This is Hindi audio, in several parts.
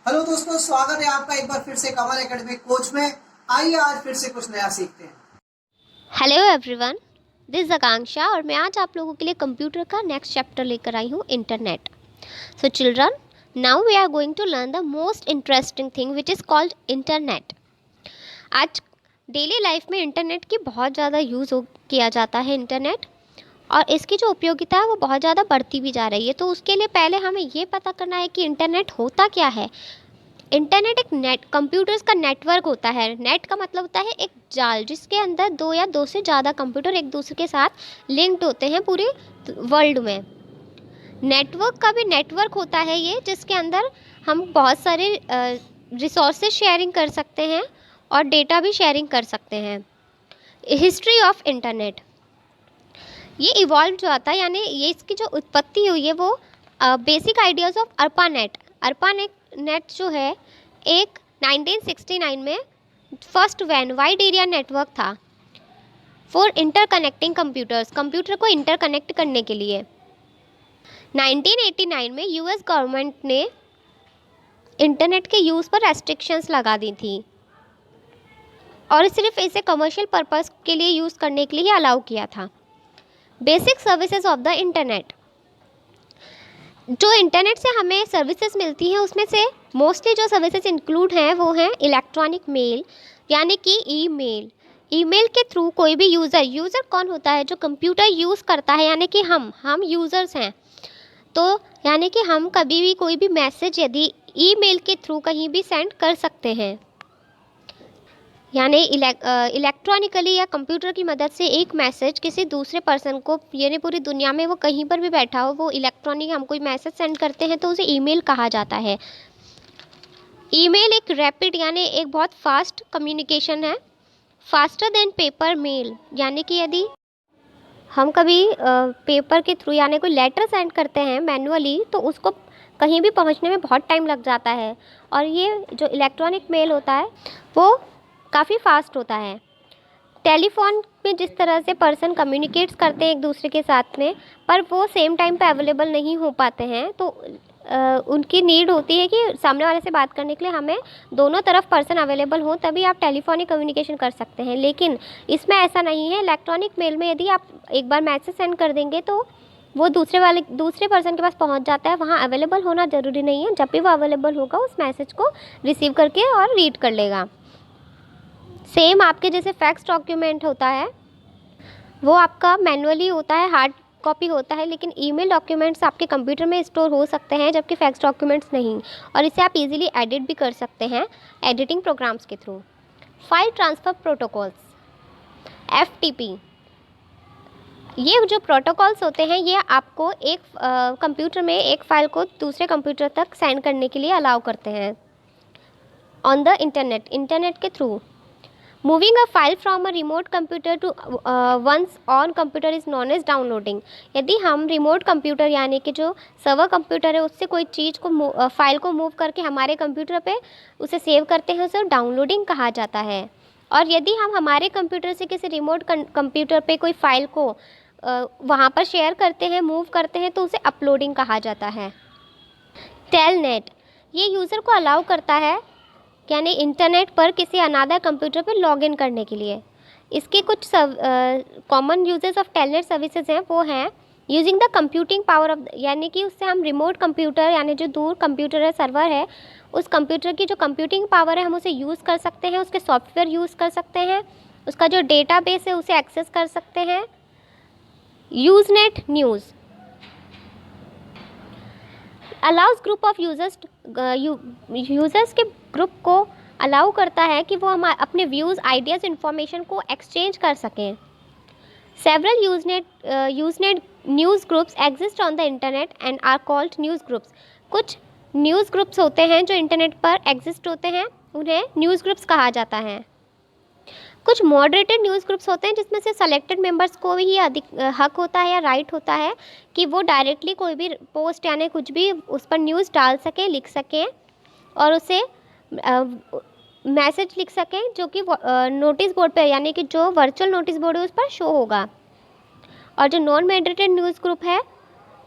हेलो दोस्तों, स्वागत है आपका एक बार फिर से कमल एकेडमी कोच में। आइए आज फिर से कुछ नया सीखते हैं। हेलो एवरीवन, दिस इज आकांक्षा और मैं आज आप लोगों के लिए कंप्यूटर का नेक्स्ट चैप्टर लेकर आई हूँ, internet. So children, now we are going to learn the most interesting thing which is called internet. आज डेली लाइफ में इंटरनेट की बहुत ज़्यादा यूज़ किया जाता है इंटरनेट, और इसकी जो उपयोगिता है वो बहुत ज़्यादा बढ़ती भी जा रही है। तो उसके लिए पहले हमें ये पता करना है कि इंटरनेट होता क्या है। इंटरनेट एक कंप्यूटर्स का नेटवर्क होता है। नेट का मतलब होता है एक जाल, जिसके अंदर दो या दो से ज़्यादा कंप्यूटर एक दूसरे के साथ लिंक्ड होते हैं पूरे वर्ल्ड में। नेटवर्क का भी नेटवर्क होता है ये, जिसके अंदर हम बहुत सारे रिसोर्सेज शेयरिंग कर सकते हैं और डेटा भी शेयरिंग कर सकते हैं। हिस्ट्री ऑफ इंटरनेट, ये इवॉल्व जो आता है, यानी ये इसकी जो उत्पत्ति हुई है वो basic ideas of ARPANET. ARPANET जो है एक 1969 में फर्स्ट वैन वाइड एरिया नेटवर्क था फॉर इंटरकनेक्टिंग कंप्यूटर्स, कंप्यूटर को इंटरकनेक्ट करने के लिए। 1989 में यूएस गवर्नमेंट ने इंटरनेट के यूज़ पर रेस्ट्रिक्शंस लगा दी थी और सिर्फ इसे कमर्शियल पर्पस के लिए यूज़ करने के लिए ही अलाउ किया था। Basic services of the internet, जो इंटरनेट से हमें सर्विसेज मिलती हैं उसमें से मोस्टली जो सर्विसेज इंक्लूड हैं वो हैं इलेक्ट्रॉनिक मेल, यानी कि ईमेल। ईमेल के थ्रू कोई भी यूज़र कौन होता है? जो कंप्यूटर यूज़ करता है, यानी कि हम यूज़र्स हैं। तो यानी कि हम कभी भी कोई भी मैसेज यदि ईमेल के थ्रू कहीं भी सेंड कर सकते हैं, यानी इलेक्ट्रॉनिकली या कंप्यूटर की मदद से एक मैसेज किसी दूसरे पर्सन को, यानी पूरी दुनिया में वो कहीं पर भी बैठा हो, वो इलेक्ट्रॉनिक हम कोई मैसेज सेंड करते हैं तो उसे ईमेल कहा जाता है। ईमेल एक रैपिड यानी एक बहुत फास्ट कम्युनिकेशन है, फास्टर देन पेपर मेल। यानी कि यदि हम कभी पेपर के थ्रू यानी कोई लेटर सेंड करते हैं मैनुअली, तो उसको कहीं भी पहुंचने में बहुत टाइम लग जाता है, और ये जो इलेक्ट्रॉनिक मेल होता है वो काफ़ी फास्ट होता है। टेलीफोन में जिस तरह से पर्सन कम्युनिकेट्स करते हैं एक दूसरे के साथ में, पर वो सेम टाइम पे अवेलेबल नहीं हो पाते हैं, तो उनकी नीड होती है कि सामने वाले से बात करने के लिए हमें दोनों तरफ पर्सन अवेलेबल हो, तभी आप टेलीफोनिक कम्युनिकेशन कर सकते हैं। लेकिन इसमें ऐसा नहीं है। इलेक्ट्रॉनिक मेल में यदि आप एक बार मैसेज सेंड कर देंगे तो वो दूसरे पर्सन के पास पहुंच जाता है, वहाँ अवेलेबल होना ज़रूरी नहीं है। जब भी वो अवेलेबल होगा उस मैसेज को रिसीव करके और रीड कर लेगा। सेम आपके जैसे फैक्स डॉक्यूमेंट होता है वो आपका मैनुअली होता है, हार्ड कॉपी होता है, लेकिन ईमेल डॉक्यूमेंट्स आपके कंप्यूटर में स्टोर हो सकते हैं जबकि फैक्स डॉक्यूमेंट्स नहीं, और इसे आप इजीली एडिट भी कर सकते हैं एडिटिंग प्रोग्राम्स के through. File transfer protocols, FTP, ये जो प्रोटोकॉल्स होते हैं ये आपको एक कंप्यूटर में एक फ़ाइल को दूसरे कंप्यूटर तक सेंड करने के लिए अलाउ करते हैं ऑन द इंटरनेट के through. Moving a file from a remote computer to one's own computer is known as downloading. यदि हम रिमोट कंप्यूटर यानी कि जो सर्वर कंप्यूटर है उससे कोई चीज़ को फाइल को मूव करके हमारे कंप्यूटर पे उसे सेव करते हैं, उसे डाउनलोडिंग कहा जाता है। और यदि हम हमारे कंप्यूटर से किसी रिमोट कंप्यूटर पे कोई फ़ाइल को वहाँ पर शेयर करते हैं, मूव करते हैं, तो उसे अपलोडिंग कहा जाता है। टेलनेट, ये यूज़र को अलाउ करता है यानी इंटरनेट पर किसी अनादर कंप्यूटर पर लॉगिन करने के लिए। इसके कुछ common uses of telnet services हैं, वो हैं using the computing power of, यानी कि उससे हम रिमोट कंप्यूटर यानी जो दूर कंप्यूटर है, सर्वर है, उस कंप्यूटर की जो कंप्यूटिंग पावर है हम उसे यूज़ कर सकते हैं, उसके सॉफ्टवेयर यूज़ कर सकते हैं, उसका जो डेटाबेस है उसे एक्सेस कर सकते हैं। Usenet news allows group of users के ग्रुप को अलाउ करता है कि वो हम अपने व्यूज़, आइडियाज़, इन्फॉर्मेशन को एक्सचेंज कर सकें। Several Usenet news groups exist on the internet and are called news groups. कुछ न्यूज़ ग्रुप्स होते हैं जो इंटरनेट पर एग्जिस्ट होते हैं, उन्हें न्यूज़ ग्रुप्स कहा जाता है। कुछ मॉडरेटेड न्यूज़ ग्रुप्स होते हैं जिसमें से सेलेक्टेड मेंबर्स को ही अधिक हक होता है या राइट होता है कि वो डायरेक्टली कोई भी पोस्ट यानी कुछ भी उस पर न्यूज़ डाल सकें, लिख सकें, और उसे मैसेज लिख सकें जो कि नोटिस बोर्ड पर यानी कि जो वर्चुअल नोटिस बोर्ड है उस पर शो होगा। और जो नॉन मॉडरेटेड न्यूज़ ग्रुप है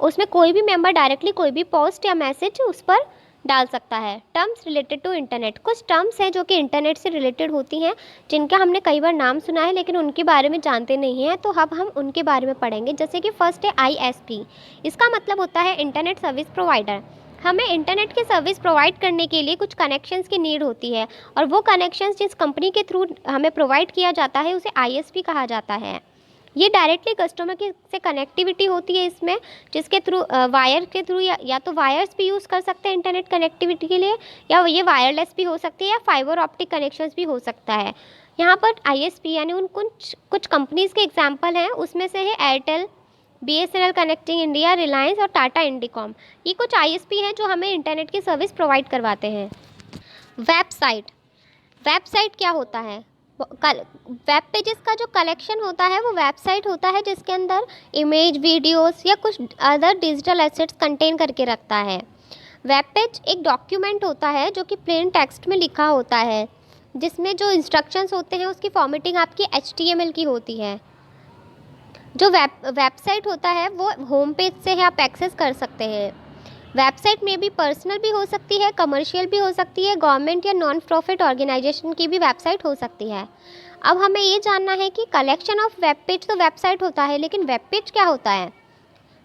उसमें कोई भी मेंबर डायरेक्टली कोई भी पोस्ट या मैसेज उस पर डाल सकता है। टर्म्स रिलेटेड टू इंटरनेट, कुछ टर्म्स हैं जो कि इंटरनेट से रिलेटेड होती हैं, जिनका हमने कई बार नाम सुना है लेकिन उनके बारे में जानते नहीं हैं, तो अब हम उनके बारे में पढ़ेंगे। जैसे कि फर्स्ट है ISP। इसका मतलब होता है इंटरनेट सर्विस प्रोवाइडर। हमें इंटरनेट की सर्विस प्रोवाइड करने के लिए कुछ कनेक्शंस की नीड होती है, और वो कनेक्शंस जिस कंपनी के थ्रू हमें प्रोवाइड किया जाता है उसे ISP कहा जाता है। ये डायरेक्टली कस्टमर की से कनेक्टिविटी होती है इसमें, जिसके थ्रू वायर के थ्रू या तो वायर्स भी यूज़ कर सकते हैं इंटरनेट कनेक्टिविटी के लिए, या ये वायरलेस भी हो सकती है, या फाइबर ऑप्टिक कनेक्शंस भी हो सकता है। यहाँ पर ISP यानी उन कुछ कंपनीज़ के एग्जांपल हैं, उसमें से है Airtel, BSNL connecting India, Reliance और टाटा इंडिकॉम। ये कुछ ISP हैं जो हमें इंटरनेट की सर्विस प्रोवाइड करवाते हैं। वेबसाइट, वेबसाइट क्या होता है? वेब पेजेस का जो कलेक्शन होता है वो वेबसाइट होता है, जिसके अंदर इमेज, वीडियोस या कुछ अदर डिजिटल एसेट्स कंटेन करके रखता है। वेब पेज एक डॉक्यूमेंट होता है जो कि प्लेन टेक्स्ट में लिखा होता है, जिसमें जो इंस्ट्रक्शंस होते हैं उसकी फॉर्मेटिंग आपकी HTML की होती है। जो वेबसाइट होता है वो होम पेज से आप एक्सेस कर सकते हैं। वेबसाइट में भी पर्सनल भी हो सकती है, कमर्शियल भी हो सकती है, गवर्नमेंट या नॉन प्रॉफिट ऑर्गेनाइजेशन की भी वेबसाइट हो सकती है। अब हमें ये जानना है कि कलेक्शन ऑफ वेब पेज तो वेबसाइट होता है, लेकिन वेब पेज क्या होता है?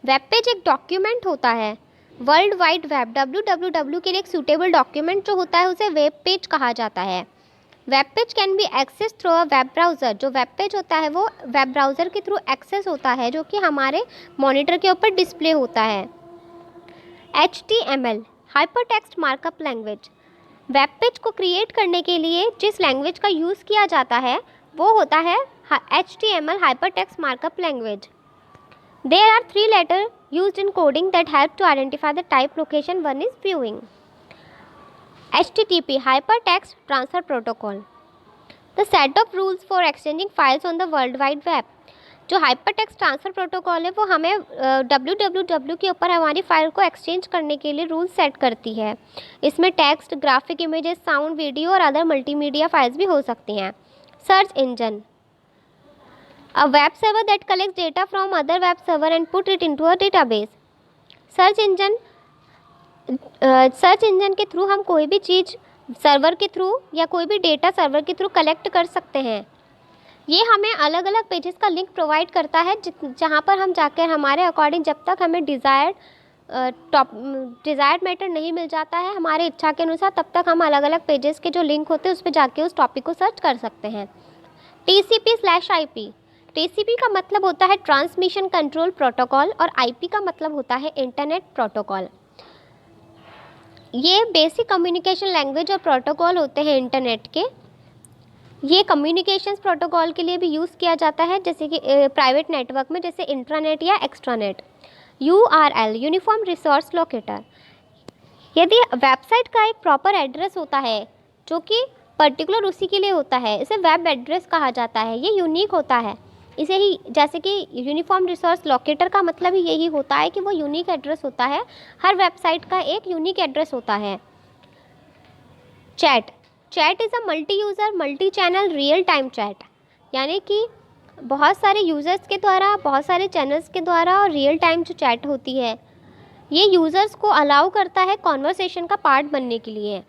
वेब पेज एक डॉक्यूमेंट होता है। वर्ल्ड वाइड वेब WWW के लिए एक सूटेबल डॉक्यूमेंट जो होता है उसे वेब पेज कहा जाता है। Web page can be access through a web browser. जो वेब पेज होता है वो वेब ब्राउज़र के थ्रू एक्सेस होता है, जो कि हमारे मॉनिटर के ऊपर डिस्प्ले होता है। HTML hypertext markup language. Web page को क्रिएट करने के लिए जिस लैंग्वेज का यूज़ किया जाता है वो होता है HTML hypertext markup language. There are 3 letters used in coding that help to identify the type location one is viewing. HTTP Hypertext Transfer Protocol, the set of rules for exchanging files on the World Wide Web. जो हाइपरटेक्स्ट ट्रांसफ़र प्रोटोकॉल है वो हमें www के ऊपर हमारी फ़ाइल को एक्सचेंज करने के लिए रूल सेट करती है। इसमें text, graphic images, sound, video और अदर मल्टीमीडिया फाइल्स भी हो सकती हैं। Search engine, a web server that collects data from other web server and put it into a database. Search engine के थ्रू हम कोई भी चीज़ सर्वर के थ्रू या कोई भी डेटा सर्वर के थ्रू कलेक्ट कर सकते हैं। ये हमें अलग अलग पेजेस का लिंक प्रोवाइड करता है, जहाँ पर हम जाकर हमारे अकॉर्डिंग जब तक हमें डिज़ायर्ड मैटर नहीं मिल जाता है हमारे इच्छा के अनुसार, तब तक हम अलग अलग पेजेस के जो लिंक होते हैं उस पर जाके उस टॉपिक को सर्च कर सकते हैं। TCP/IP, TCP का मतलब होता है ट्रांसमिशन कंट्रोल प्रोटोकॉल और IP का मतलब होता है इंटरनेट प्रोटोकॉल। ये बेसिक कम्युनिकेशन लैंग्वेज और प्रोटोकॉल होते हैं इंटरनेट के। ये कम्युनिकेशंस प्रोटोकॉल के लिए भी यूज़ किया जाता है, जैसे कि प्राइवेट नेटवर्क में, जैसे इंट्रानेट या extranet. URL uniform resource locator, यदि वेबसाइट का एक प्रॉपर एड्रेस होता है जो कि पर्टिकुलर उसी के लिए होता है, इसे वेब एड्रेस कहा जाता है। ये यूनिक होता है, इसे ही जैसे कि यूनिफॉर्म रिसोर्स लोकेटर का मतलब ही यही होता है कि वो यूनिक एड्रेस होता है। हर वेबसाइट का एक यूनिक एड्रेस होता है। Chat is a multi user multi channel real time chat, यानी कि बहुत सारे यूज़र्स के द्वारा, बहुत सारे चैनल्स के द्वारा और रियल टाइम जो चैट होती है, ये यूज़र्स को अलाउ करता है कॉन्वर्सेशन का पार्ट बनने के लिए,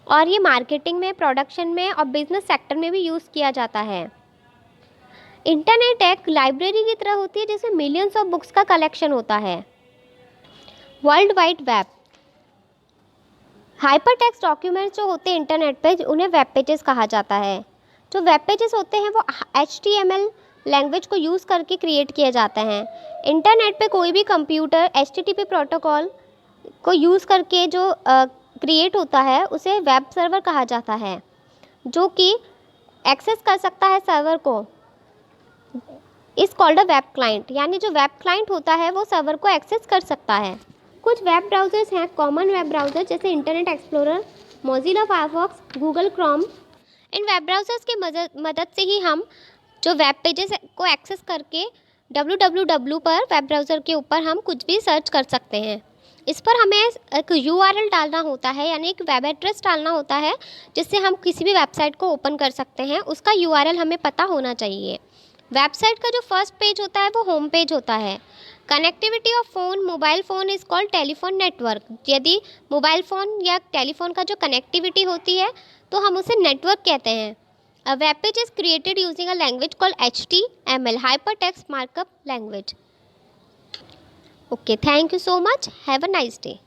और ये मार्केटिंग में, प्रोडक्शन में और बिजनेस सेक्टर में भी यूज़ किया जाता है। इंटरनेट एक लाइब्रेरी की तरह होती है जिसमें मिलियंस ऑफ बुक्स का कलेक्शन होता है। World wide web, hypertext documents जो होते हैं इंटरनेट पे, उन्हें वेब पेजेस कहा जाता है। जो वेब पेजेस होते हैं वो HTML लैंग्वेज को यूज़ करके क्रिएट किए जाते हैं। इंटरनेट पे कोई भी कंप्यूटर HTTP प्रोटोकॉल को यूज़ करके जो क्रिएट होता है उसे वेब सर्वर कहा जाता है, जो कि एक्सेस कर सकता है सर्वर को। इस कॉल्ड अ वेब क्लाइंट, यानी जो वेब क्लाइंट होता है वो सर्वर को एक्सेस कर सकता है। कुछ वेब ब्राउज़र्स हैं कॉमन वेब ब्राउज़र, जैसे Internet Explorer, Mozilla Firefox, Google Chrome. इन वेब ब्राउज़र्स की मदद से ही हम जो वेब पेजेस को एक्सेस करके www पर वेब ब्राउज़र के ऊपर हम कुछ भी सर्च कर सकते हैं। इस पर हमें एक URL डालना होता है, यानी एक वेब एड्रेस डालना होता है, जिससे हम किसी भी वेबसाइट को ओपन कर सकते हैं। उसका URL हमें पता होना चाहिए। वेबसाइट का जो फर्स्ट पेज होता है वो होम पेज होता है। Connectivity of phone mobile phone is called telephone network. यदि मोबाइल फ़ोन या टेलीफोन का जो कनेक्टिविटी होती है तो हम उसे नेटवर्क कहते हैं। A web page is created using a language called HTML, hyper text markup language. Okay, thank you so much, have a nice day.